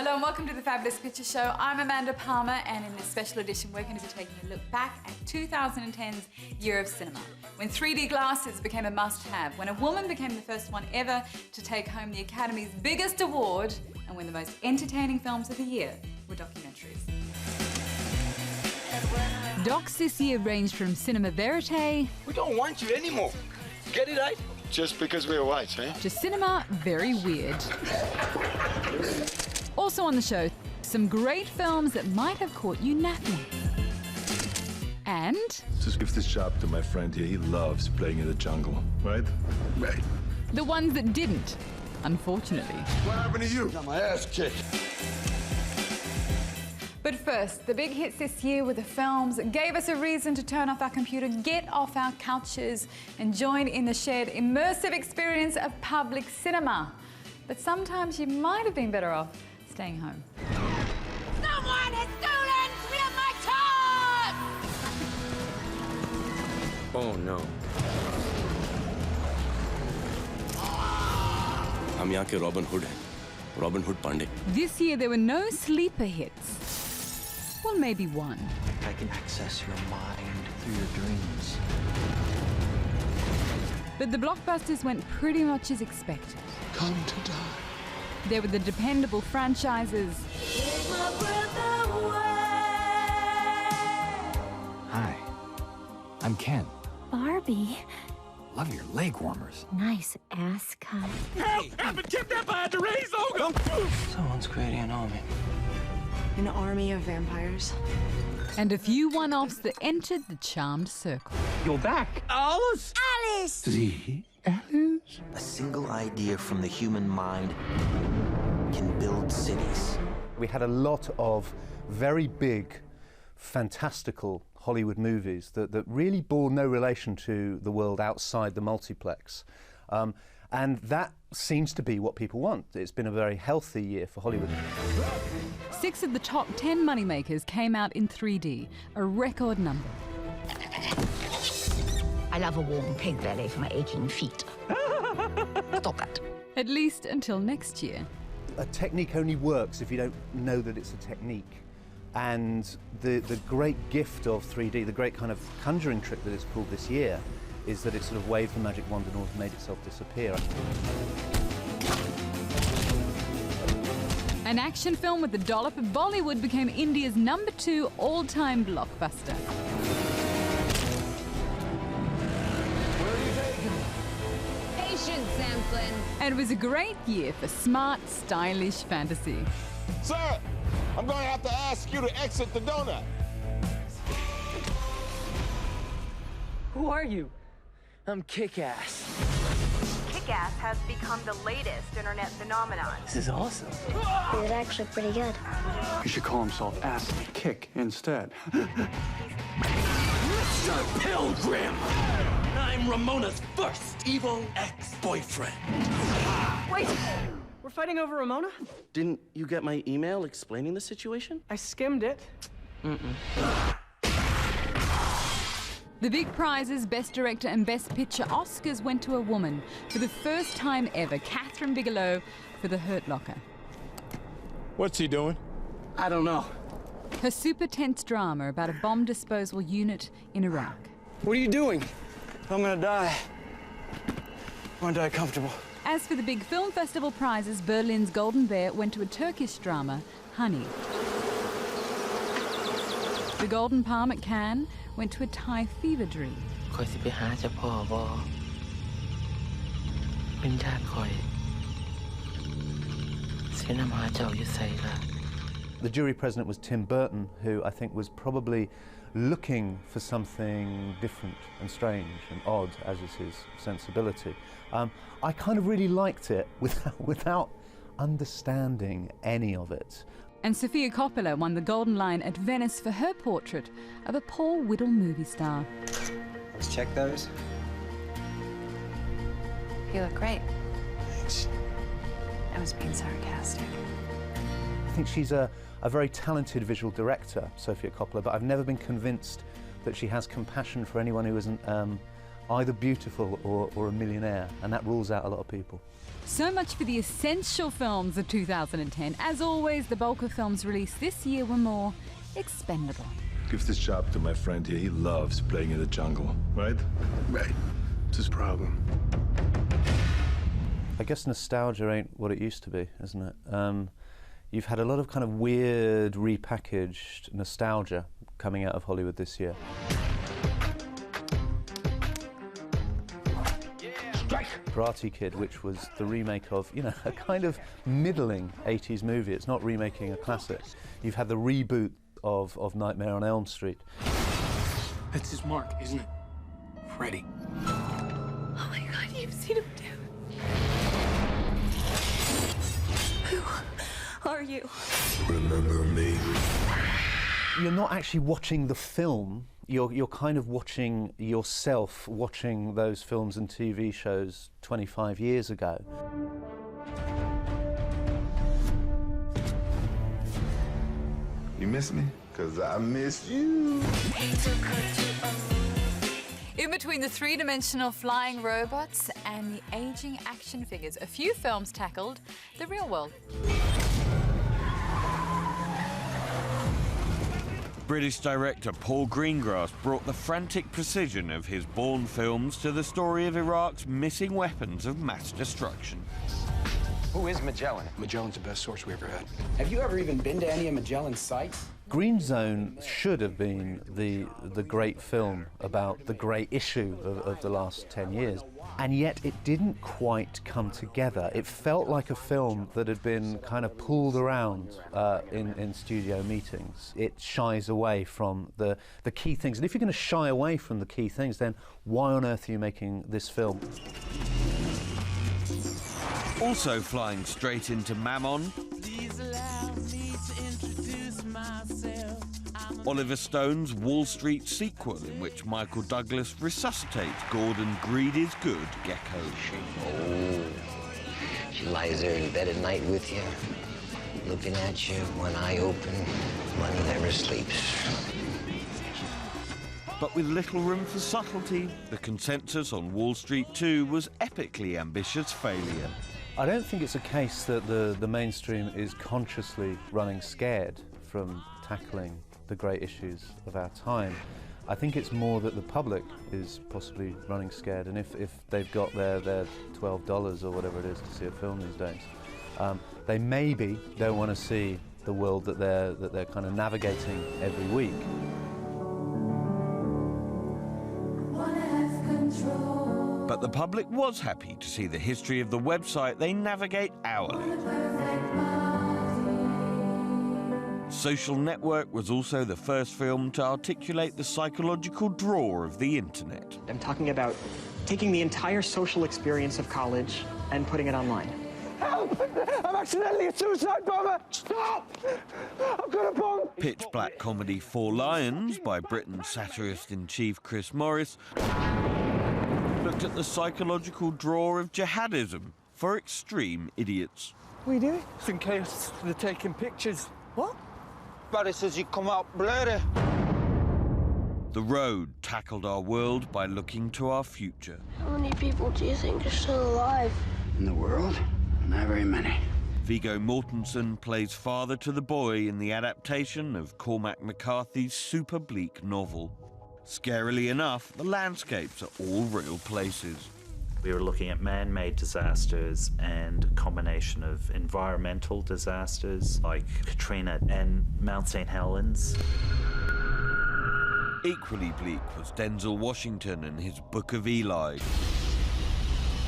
Hello and welcome to the Fabulous Picture Show. I'm Amanda Palmer, and in this special edition we're going to be taking a look back at 2010's year of cinema, when 3D glasses became a must-have, when a woman became the first one ever to take home the Academy's biggest award, and when the most entertaining films of the year were documentaries. Docs this year ranged from cinema verite... We don't want you anymore. Get it right? Just because we're white, eh? ...to cinema very weird. Also on the show, some great films that might have caught you napping. And... Just give this job to my friend here. He loves playing in the jungle, right? Right. the ones that didn't, unfortunately. What happened to you? Got my ass kicked. But first, the big hits this year were the films that gave us a reason to turn off our computer, get off our couches, and join in the shared immersive experience of public cinema. But sometimes you might have been better off staying home. Someone has stolen 3 of my toys! Oh, no. हम यहाँ के Robin Hood हैं, Robin Hood Pandey. This year there were no sleeper hits. Well, maybe one. I can access your mind through your dreams. But the blockbusters went pretty much as expected. Come to die. There were the dependable franchises. Hi, I'm Ken. Barbie. Love your leg warmers. Nice ass cut. Hey, I've been kidnapped by a Therese Logan. Someone's creating an army. An army of vampires. And a few one-offs that entered the charmed circle. You're back. Alice! Alice! The Alice? A single idea from the human mind can build cities. We had a lot of very big, fantastical Hollywood movies that really bore no relation to the world outside the multiplex. And that seems to be what people want. It's been a very healthy year for Hollywood. 6 of the top 10 moneymakers came out in 3D, a record number. I love a warm pig belly for my aching feet. Stop that. At least until next year. A technique only works if you don't know that it's a technique. And the great gift of 3D, the great kind of conjuring trick that it's pulled this year, is that it sort of waved the magic wand and made itself disappear. An action film with a dollop of Bollywood became India's #2 all-time blockbuster. Patience, Samson. And it was a great year for smart, stylish fantasy. Sir, I'm going to have to ask you to exit the donut. Who are you? I'm Kick-Ass. Kick-Ass has become the latest internet phenomenon. This is awesome. It's actually pretty good. He should call himself Ass Kick instead. Mr. Pilgrim! I'm Ramona's first evil ex-boyfriend. Wait, we're fighting over Ramona? Didn't you get my email explaining the situation? I skimmed it. The big prizes, Best Director and Best Picture Oscars went to a woman. For the first time ever, Catherine Bigelow for The Hurt Locker. What's he doing? I don't know. Her super tense drama about a bomb disposal unit in Iraq. What are you doing? I'm gonna die. I wanna die comfortable. As for the big film festival prizes, Berlin's Golden Bear went to a Turkish drama, Honey. The Golden Palm at Cannes went to a Thai fever dream. The jury president was Tim Burton, who I think was probably looking for something different and strange and odd, as is his sensibility. I kind of really liked it without understanding any of it. And Sofia Coppola won the Golden Lion at Venice for her portrait of a Paul Whittle movie star. Let's check those. You look great. Thanks. I was being sarcastic. I think she's a very talented visual director, Sofia Coppola, but I've never been convinced that she has compassion for anyone who isn't either beautiful or a millionaire, and that rules out a lot of people. So much for the essential films of 2010. As always, the bulk of films released this year were more expendable. Give this job to my friend here. He loves playing in the jungle, right? Right. It's his problem. I guess nostalgia ain't what it used to be, isn't it? You've had a lot of kind of weird, repackaged nostalgia coming out of Hollywood this year. Karate Kid, which was the remake of, you know, a kind of middling 80s movie. It's not remaking a classic. You've had the reboot of Nightmare on Elm Street. That's his mark, isn't it? Freddy. Oh my God, you've seen him too. Who are you? Remember me? You're not actually watching the film. You're kind of watching yourself watching those films and TV shows 25 years ago. You miss me? 'Cause I miss you. In between the three-dimensional flying robots and the aging action figures, a few films tackled the real world. British director Paul Greengrass brought the frantic precision of his Bourne films to the story of Iraq's missing weapons of mass destruction. Who is Magellan? Magellan's the best source we ever had. Have you ever even been to any of Magellan's sites? Green Zone should have been the great film about the great issue of the last 10 years. And yet it didn't quite come together. It felt like a film that had been kind of pulled around in studio meetings. It shies away from the key things. And if you're going to shy away from the key things, then why on earth are you making this film? Also flying straight into Mammon, Oliver Stone's Wall Street sequel, in which Michael Douglas resuscitates Gordon Greedy's good Gecko. Oh, she lies there in bed at night with you, looking at you, one eye open, money never sleeps. But with little room for subtlety, the consensus on Wall Street 2 was epically ambitious failure. I don't think it's a case that the mainstream is consciously running scared from tackling the great issues of our time. I think it's more that the public is possibly running scared, and if they've got their $12 or whatever it is to see a film these days, they maybe don't want to see the world that they're kind of navigating every week. But the public was happy to see the history of the website they navigate hourly. Social Network was also the first film to articulate the psychological draw of the internet. I'm talking about taking the entire social experience of college and putting it online. Help! I'm accidentally a suicide bomber! Stop! I've got a bomb! Pitch black comedy Four Lions by Britain's satirist-in-chief Chris Morris looked at the psychological draw of jihadism for extreme idiots. What are you doing? Just in case they're taking pictures. What? But it says you come out blurry. The Road tackled our world by looking to our future. How many people do you think are still alive? In the world? Not very many. Viggo Mortensen plays father to the boy in the adaptation of Cormac McCarthy's super bleak novel. Scarily enough, the landscapes are all real places. We were looking at man-made disasters and a combination of environmental disasters like Katrina and Mount St. Helens. Equally bleak was Denzel Washington and his Book of Eli,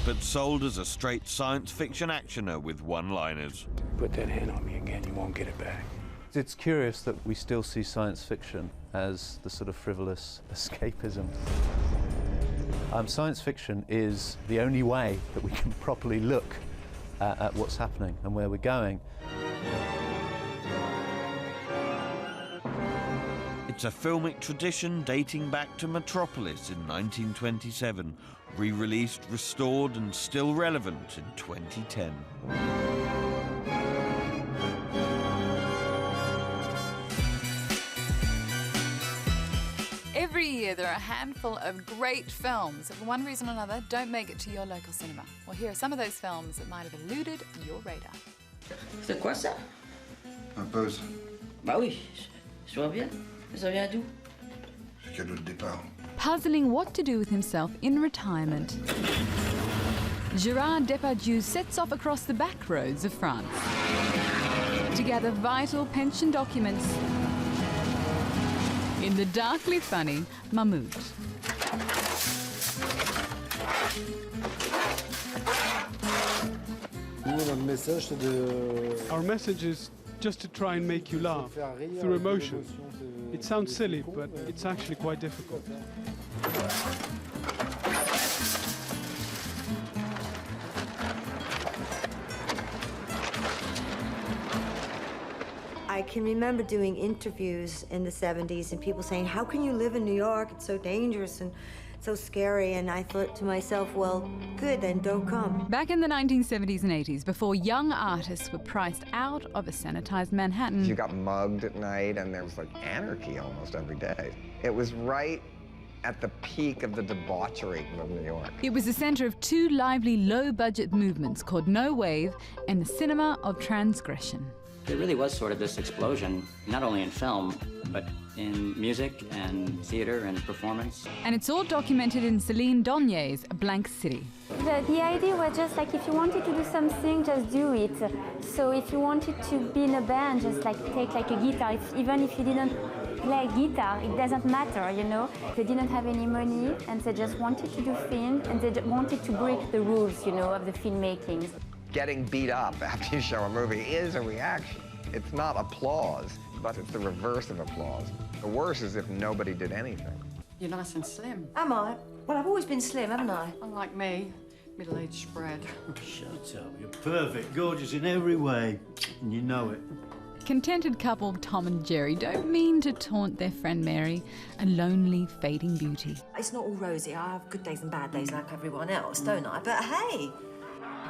but sold as a straight science fiction actioner with one-liners. Put that hand on me again, you won't get it back. It's curious that we still see science fiction as the sort of frivolous escapism. Science fiction is the only way that we can properly look at what's happening and where we're going. It's a filmic tradition dating back to Metropolis in 1927, re-released, restored and still relevant in 2010. Every year, there are a handful of great films that, for one reason or another, don't make it to your local cinema. Well, here are some of those films that might have eluded your radar. C'est quoi ça? Un puzzle. Bah oui, je vois bien. Ça vient d'où? C'est le cadeau de départ. Puzzling what to do with himself in retirement, Gérard Depardieu sets off across the back roads of France to gather vital pension documents in the darkly funny Mahmoud. Our message is just to try and make you laugh through emotion. It sounds silly, but it's actually quite difficult. I can remember doing interviews in the 70s and people saying, how can you live in New York? It's so dangerous and so scary. And I thought to myself, well, good, then don't come. Back in the 1970s and 80s, before young artists were priced out of a sanitized Manhattan, You got mugged at night and there was like anarchy almost every day. It was right at the peak of the debauchery of New York. it was the center of two lively low-budget movements called No Wave and the Cinema of Transgression. There really was sort of this explosion, not only in film, but in music and theater and performance. And it's all documented in Céline Donnier's Blank City. The idea was just like if you wanted to do something, just do it. So if you wanted to be in a band, just like take like a guitar. Even if you didn't play guitar, it doesn't matter, you know. They didn't have any money and they just wanted to do film and they wanted to break the rules, you know, of the filmmaking. Getting beat up after you show a movie is a reaction. It's not applause, but it's the reverse of applause. The worst is if nobody did anything. You're nice and slim. Am I? Well, I've always been slim, haven't I? Unlike me, middle-aged spread. Shut up. You're perfect, gorgeous in every way, and you know it. Contented couple Tom and Jerry don't mean to taunt their friend Mary, a lonely, fading beauty. It's not all rosy. I have good days and bad days like everyone else, don't I? But hey!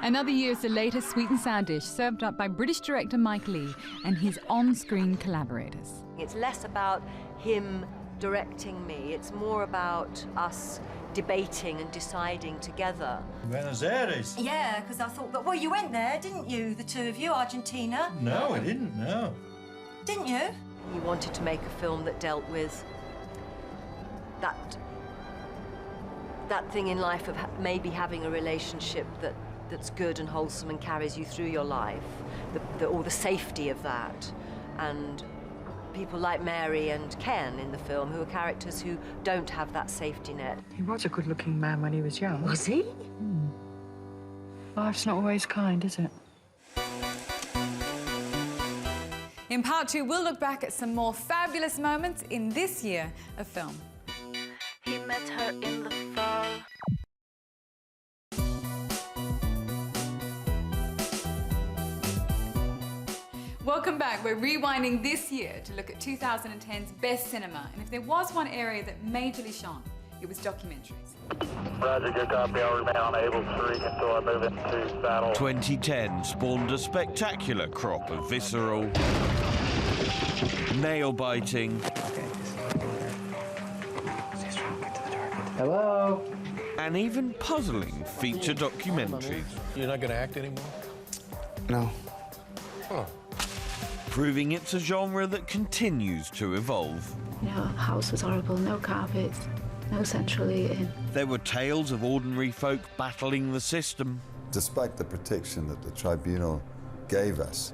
Another year is the latest sweet and sour dish served up by British director Mike Leigh and his on-screen collaborators. It's less about him directing me, it's more about us debating and deciding together. Buenos Aires? Yeah, because I thought, well, you went there, didn't you, the two of you, Argentina? No, I didn't, no. Didn't you? He wanted to make a film that dealt with that thing in life of maybe having a relationship that's good and wholesome and carries you through your life, or the safety of that. And people like Mary and Ken in the film, who are characters who don't have that safety net. He was a good-looking man when he was young. Was he? Life's not always kind, is it? In part two, we'll look back at some more fabulous moments in this year of film. He met her in the fall. Welcome back. We're rewinding this year to look at 2010's best cinema. And if there was one area that majorly shone, it was documentaries. Roger, good copy. I'll remain on Able 3 until I move into battle. 2010 spawned a spectacular crop of visceral, nail-biting, hello, and even puzzling feature documentaries. You're not going to act anymore? No. Huh. Proving it's a genre that continues to evolve. You know, house was horrible, no carpets, no central heating. There were tales of ordinary folk battling the system. Despite the protection that the tribunal gave us,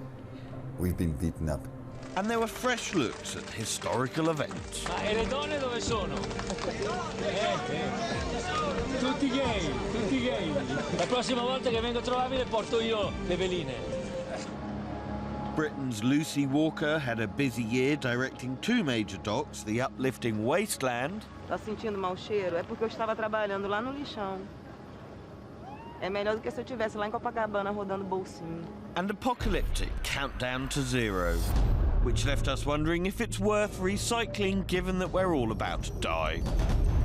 we've been beaten up. And there were fresh looks at historical events. Ma e le donne dove sono? Tutti gay, tutti gay. La prossima volta che vengo a trovarvi le porto io le veline. Britain's Lucy Walker had a busy year directing two major docs, The Uplifting Wasteland. Tá sentindo mau cheiro? É porque eu estava trabalhando lá no lixão. É melhor do que se eu estivesse lá em Copacabana rodando bolsinho. And Apocalyptic Countdown to Zero, which left us wondering if it's worth recycling given that we're all about to die.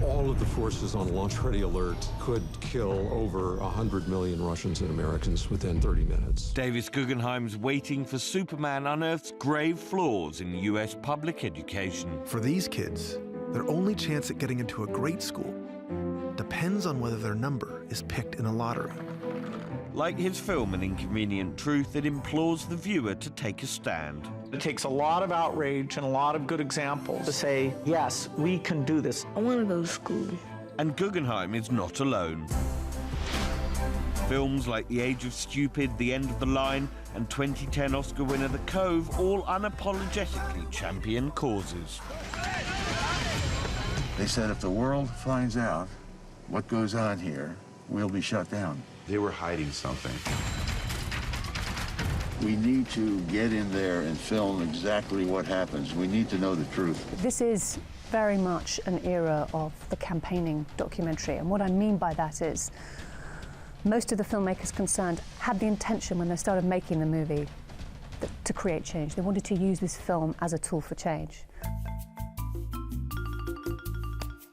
All of the forces on launch-ready alert could kill over 100 million Russians and Americans within 30 minutes. Davis Guggenheim's Waiting for Superman unearths grave flaws in US public education. For these kids, their only chance at getting into a great school depends on whether their number is picked in a lottery. Like his film An Inconvenient Truth, it implores the viewer to take a stand. It takes a lot of outrage and a lot of good examples to say, yes, we can do this. I want to go to school. And Guggenheim is not alone. Films like The Age of Stupid, The End of the Line, and 2010 Oscar winner The Cove all unapologetically champion causes. They said if the world finds out what goes on here, we'll be shut down. They were hiding something. We need to get in there and film exactly what happens. We need to know the truth. This is very much an era of the campaigning documentary, and what I mean by that is most of the filmmakers concerned had the intention when they started making the movie to create change. They wanted to use this film as a tool for change.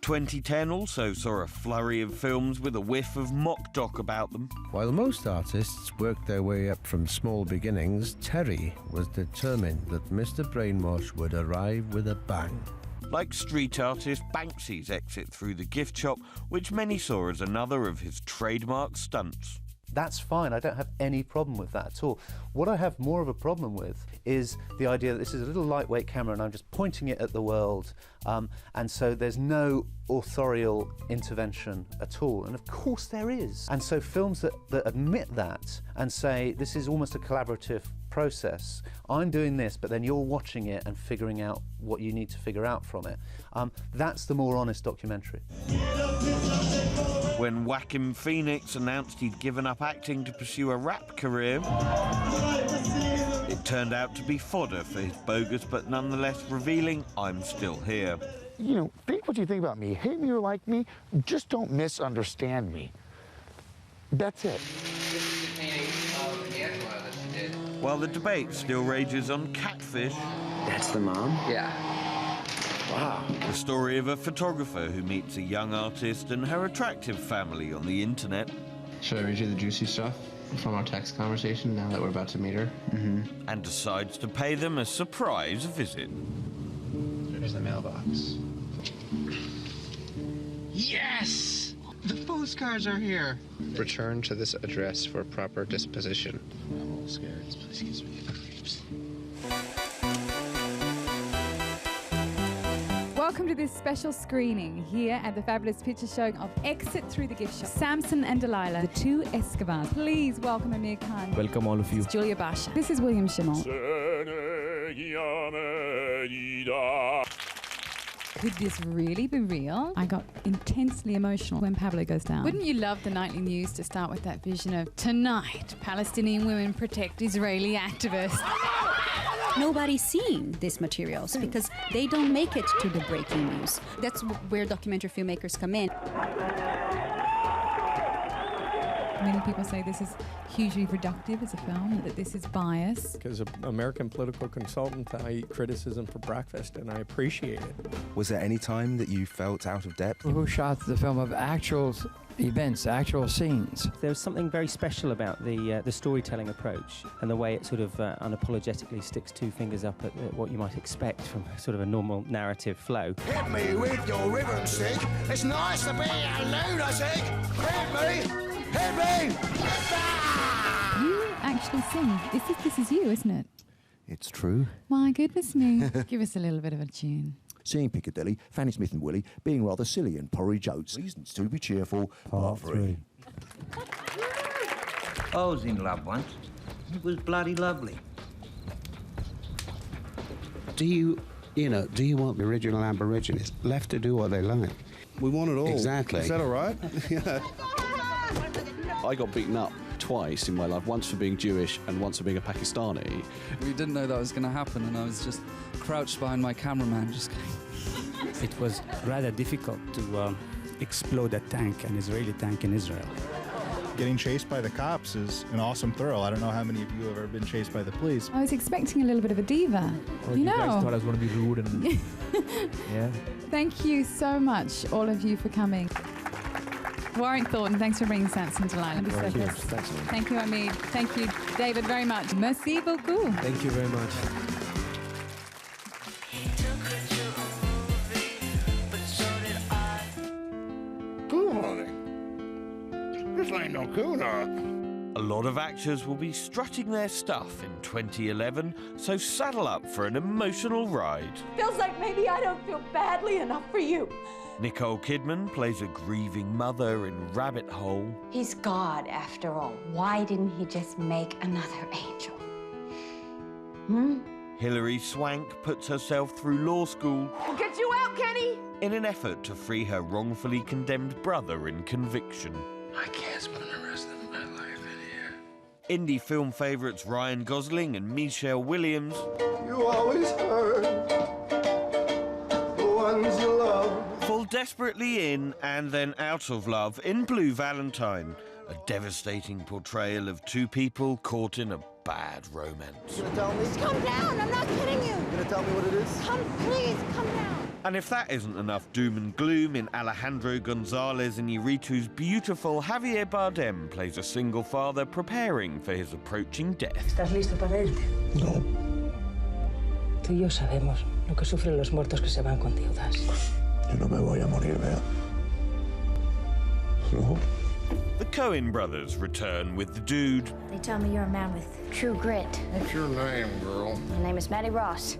2010 also saw a flurry of films with a whiff of mock doc about them. While most artists worked their way up from small beginnings, Terry was determined that Mr. Brainwash would arrive with a bang. Like street artist Banksy's exit through the gift shop, which many saw as another of his trademark stunts. That's fine, I don't have any problem with that at all. What I have more of a problem with is the idea that this is a little lightweight camera and I'm just pointing it at the world, and so there's no authorial intervention at all. And of course there is. And so films that admit that and say this is almost a collaborative process, I'm doing this, but then you're watching it and figuring out what you need to figure out from it. That's the more honest documentary. When Joaquin Phoenix announced he'd given up acting to pursue a rap career, it turned out to be fodder for his bogus but nonetheless revealing I'm Still Here. You know, think what you think about me. Hate me or like me, just don't misunderstand me. That's it. While the debate still rages on Catfish. That's the mom? Yeah. Wow. The story of a photographer who meets a young artist and her attractive family on the internet. Should I read you the juicy stuff from our text conversation now that we're about to meet her? Mm-hmm. And decides to pay them a surprise visit. There's the mailbox. Yes! The postcards are here. Return to this address for proper disposition. I'm a little scared. This place gives me the creeps. Welcome to this special screening here at the Fabulous Picture Show of Exit Through the Gift Shop. Samson and Delilah, the two Escobars. Please welcome Amir Khan. Welcome all of you. This is Julia Basha. This is William Schimmel. Could this really be real? I got intensely emotional when Pablo goes down. Wouldn't you love the nightly news to start with that vision of tonight, Palestinian women protect Israeli activists? Nobody's seeing these materials because they don't make it to the breaking news. That's where documentary filmmakers come in. Many people say this is hugely reductive as a film, that this is bias. As an American political consultant, I eat criticism for breakfast, and I appreciate it. Was there any time that you felt out of depth? Who shot the film of actual events, actual scenes? There was something very special about the storytelling approach and the way it sort of unapologetically sticks two fingers up at what you might expect from sort of a normal narrative flow. Hit me with your ribbon stick. It's nice to be a lunatic. Hit me. Hit me! You actually sing. This is you, isn't it? It's true. My goodness me. Give us a little bit of a tune. Seeing Piccadilly, Fanny Smith and Willie being rather silly and porridge oats. Reasons to be cheerful. Part 3. I was in love once. It was bloody lovely. Do you want the original Aborigines left to do what they like? We want it all. Exactly. Is that all right? Yeah. I got beaten up twice in my life, once for being Jewish and once for being a Pakistani. We didn't know that was going to happen, and I was just crouched behind my cameraman, just going. It was rather difficult to explode a tank, an Israeli tank in Israel. Getting chased by the cops is an awesome thrill. I don't know how many of you have ever been chased by the police. I was expecting a little bit of a diva. Or you guys thought I was going to be rude and... Yeah. Thank you so much, all of you, for coming. Warwick Thornton, thanks for bringing Samson to Lion. Thank you, Amid. Thank you, David, very much. Merci beaucoup. Thank you very much. no Kuna. A lot of actors will be strutting their stuff in 2011, so saddle up for an emotional ride. Feels like maybe I don't feel badly enough for you. Nicole Kidman plays a grieving mother in Rabbit Hole. He's God, after all. Why didn't he just make another angel? Hilary Swank puts herself through law school We'll get you out, Kenny! in an effort to free her wrongfully condemned brother in Conviction. I can't spend the rest of my life in here. Indie film favourites Ryan Gosling and Michelle Williams You always hurt the ones you love. fall desperately in and then out of love in Blue Valentine, a devastating portrayal of two people caught in a bad romance. You gonna tell me? Come down, I'm not kidding you. You gonna tell me what it is? Please, come down. And if that isn't enough doom and gloom, in Alejandro González Iñárritu's beautiful Javier Bardem plays a single father preparing for his approaching death. ¿Estás listo para irte? No. Tú y yo sabemos lo que sufren los muertos que se van con deudas. Yo no me voy a morir, Bea. No. The Coen brothers return with The Dude, They tell me you're a man with true grit. What's your name, girl? My name is Maddie Ross.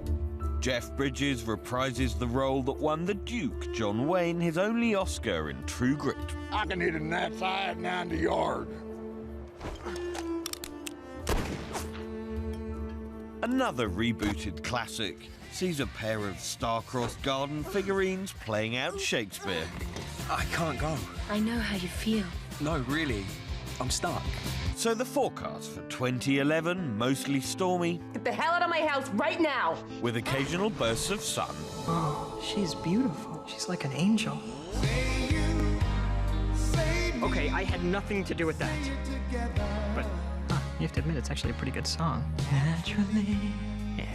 Jeff Bridges reprises the role that won the Duke, John Wayne, his only Oscar in True Grit. I can hit a gnat's eye down the yard. Another rebooted classic sees a pair of star-crossed garden figurines playing out Shakespeare. I can't go. I know how you feel. No, really. I'm stuck. So the forecast for 2011, mostly stormy, Get the hell out of my house right now. with occasional bursts of sun. Oh, she's beautiful. She's like an angel. Okay, I had nothing to do with that. But you have to admit, it's actually a pretty good song. Naturally. Yeah.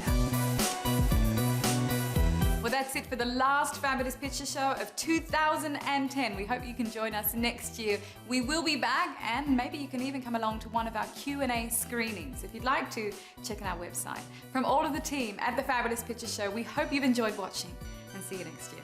Well, that's it for the last Fabulous Picture Show of 2010. We hope you can join us next year. We will be back, and maybe you can even come along to one of our Q&A screenings. If you'd like to, check out our website. From all of the team at the Fabulous Picture Show, we hope you've enjoyed watching, and see you next year.